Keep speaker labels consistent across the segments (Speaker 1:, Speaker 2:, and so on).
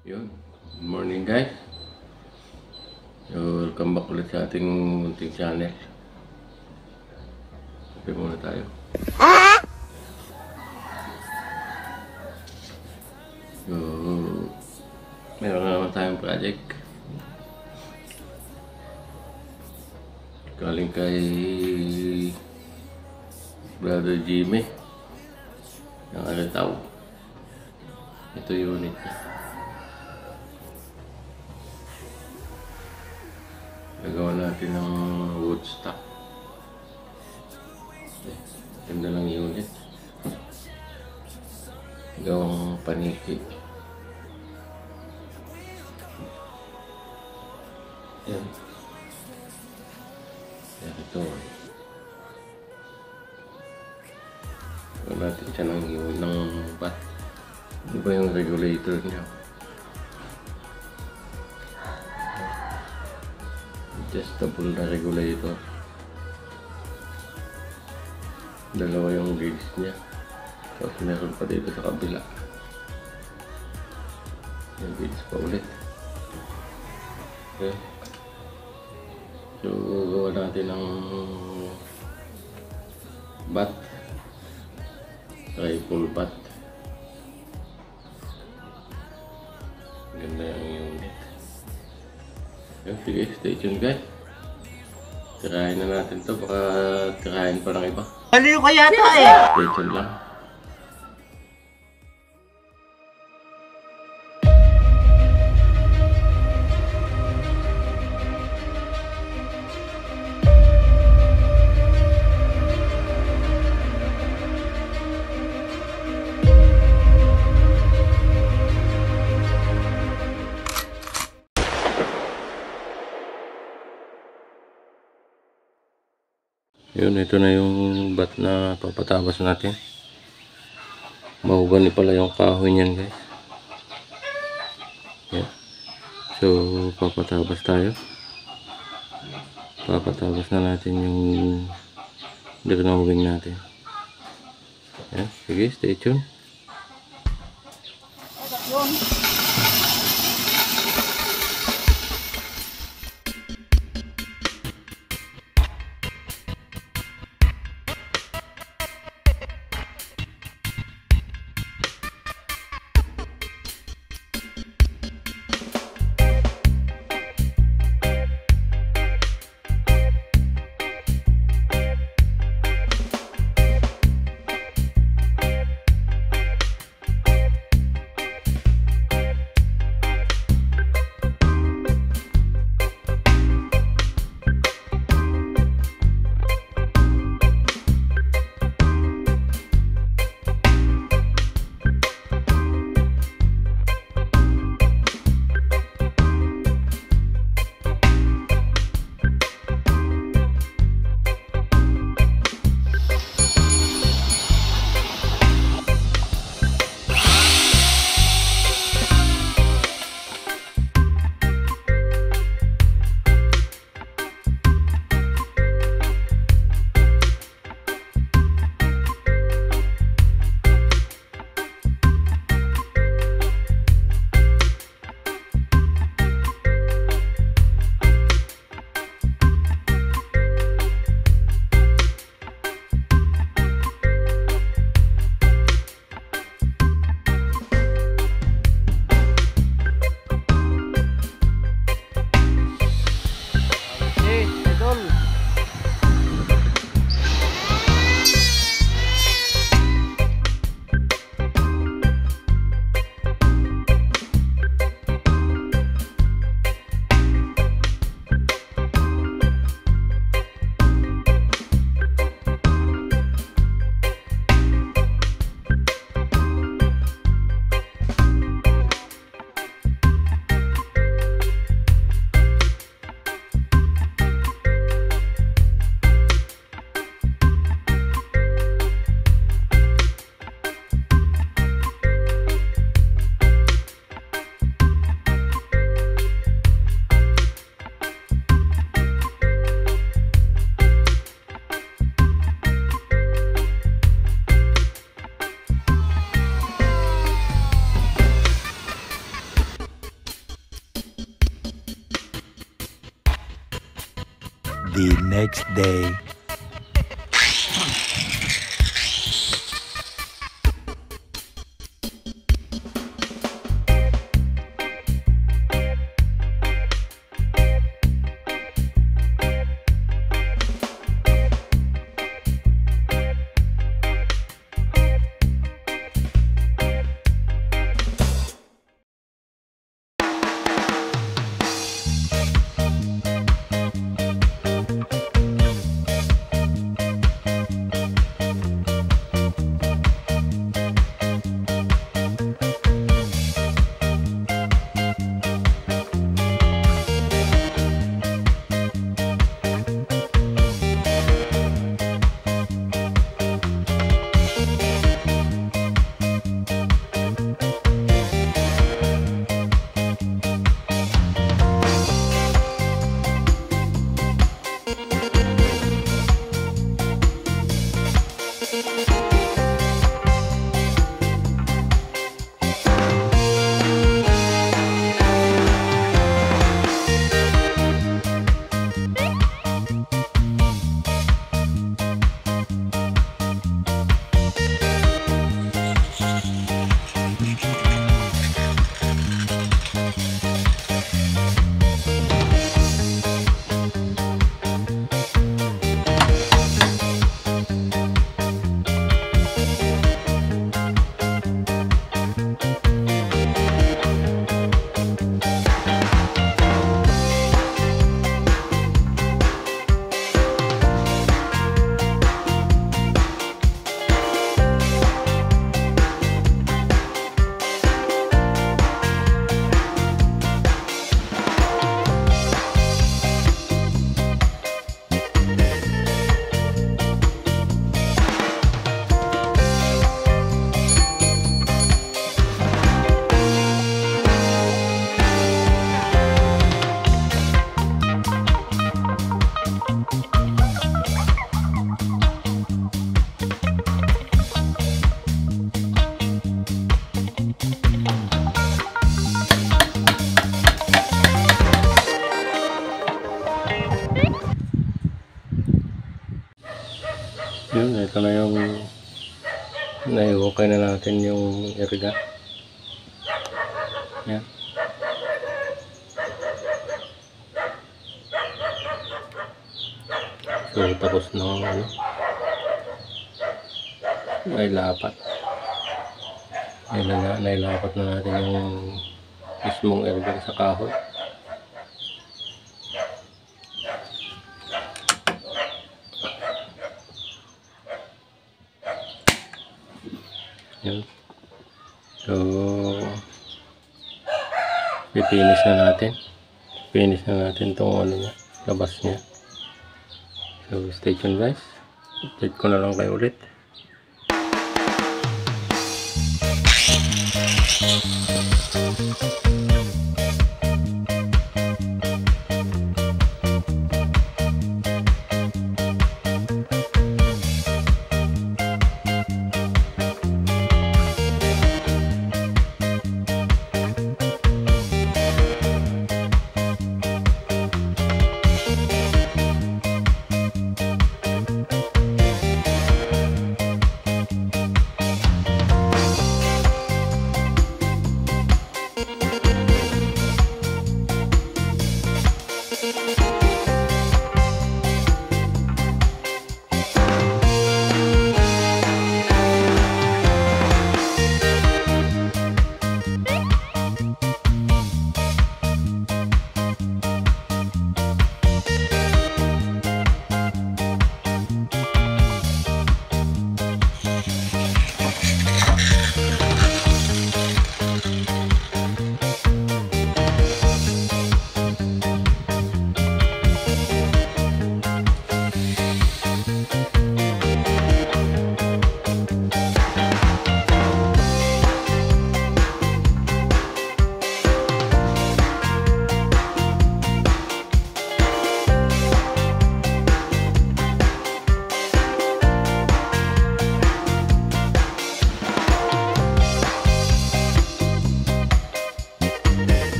Speaker 1: Yun. Good morning guys. So, welcome back ulit sa ating munting channel. Kape muna tayo. So, meron na naman tayong project. Galing kay Brother Jimmy ng Alataw. Ito yung unit niya. Nagawa natin ng wood stock. Ganda lang yung unit. Gawang paniki. Yan. Yan ito. Gawa natin siya ng bat. Ano ba yung regulator niya? Adjustable na regulator. Dalawa yung gauge niya. Tapos meron pa dito sa kabila. Yung gauge pa ulit. Okay. So, gawa natin ng bat. Triple bat. Ganda yung unit. Sige, stay tuned guys. Tirahin na natin to, baka tirahin pa ng iba.
Speaker 2: Ano yung kaya ito eh?
Speaker 1: Stay tuned lang. Yun, ito na yung bat na papatabas natin. Mahugani pala yung kahoy niyan guys. Yan. So, papatabas tayo. Papatabas na natin yung drinowing natin. Yan. Sige, stay tuned.
Speaker 2: the next day.
Speaker 1: Yun, ito na yung naiukay na natin yung irga. Yan. So tapos na ano, nailapat. Nailapat na natin yung mismong irga sa kahoy. Yan. So finish na natin. Finish na natin tong ano niya, labas niya. So stay tuned guys. Update ko na lang kayo ulit.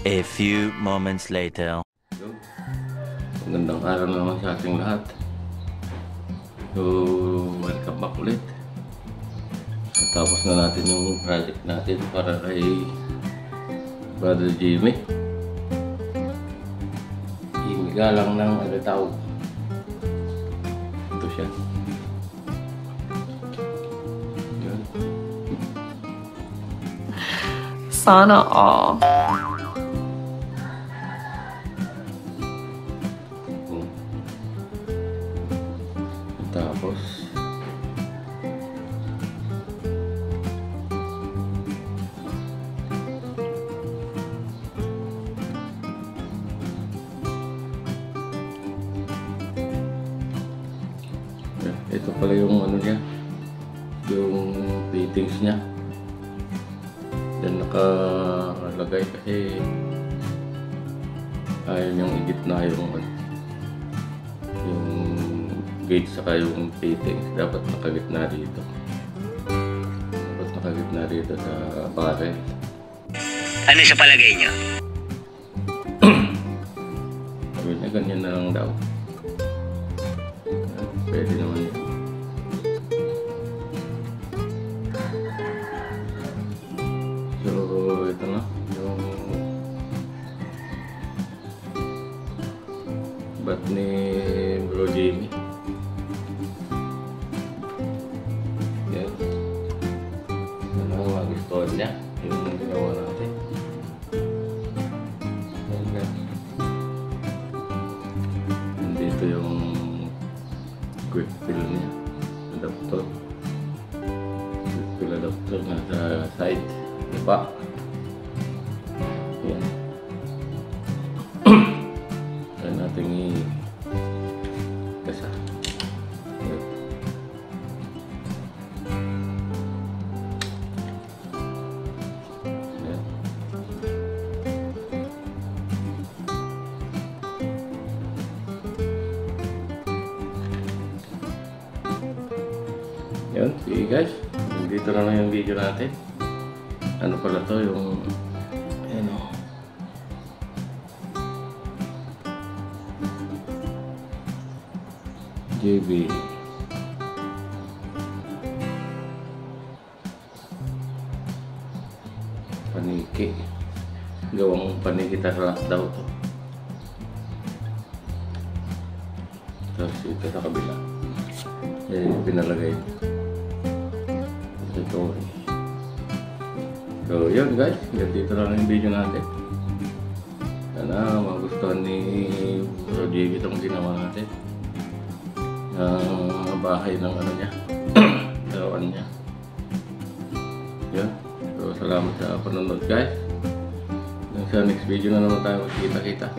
Speaker 2: A few moments later.
Speaker 1: Magandang araw naman sa ating lahat. So, welcome back ulit. Tapos na natin yung project natin para kay Brother Jimmy. Galang ng Alitaw. Ito siya. Yun.
Speaker 3: Sana all.
Speaker 1: Tapos ito pala yung ano niya, yung fittings niya. Yan nakalagay kasi ayaw niyang igitna yung gauge saka yung fittings. Dapat nakagitna dito. Dapat nakagitna dito sa barrel.
Speaker 2: Ano sa palagay niyo?
Speaker 1: Sabi niya ganyan na lang daw. Pwede naman yun. So, ito na yung bat ni Bro Jimmy. Yan. Yan ang magustuhan niya. Yung ginawa natin. Yan. Nandito yung quick fill niya. Adapter. Quick fill adapter na sa side. Diba? Yan. Kaya natin i-kasa. Yan. Yan. Yan. Sige guys. Dito na lang yung video natin. Ano pala to yung ano JB paniki, gawang paniki tarlac daw to. Tapos ito sa kabila pinalagay ito. So yun guys, dito lang yung video natin. Sana magustuhan ni Bro Jimmy itong ginawa natin. Bahay ng ano niya, darawan niya. Yun. So salamat sa panonood guys. Sa next video na naman tayo magkita-kita.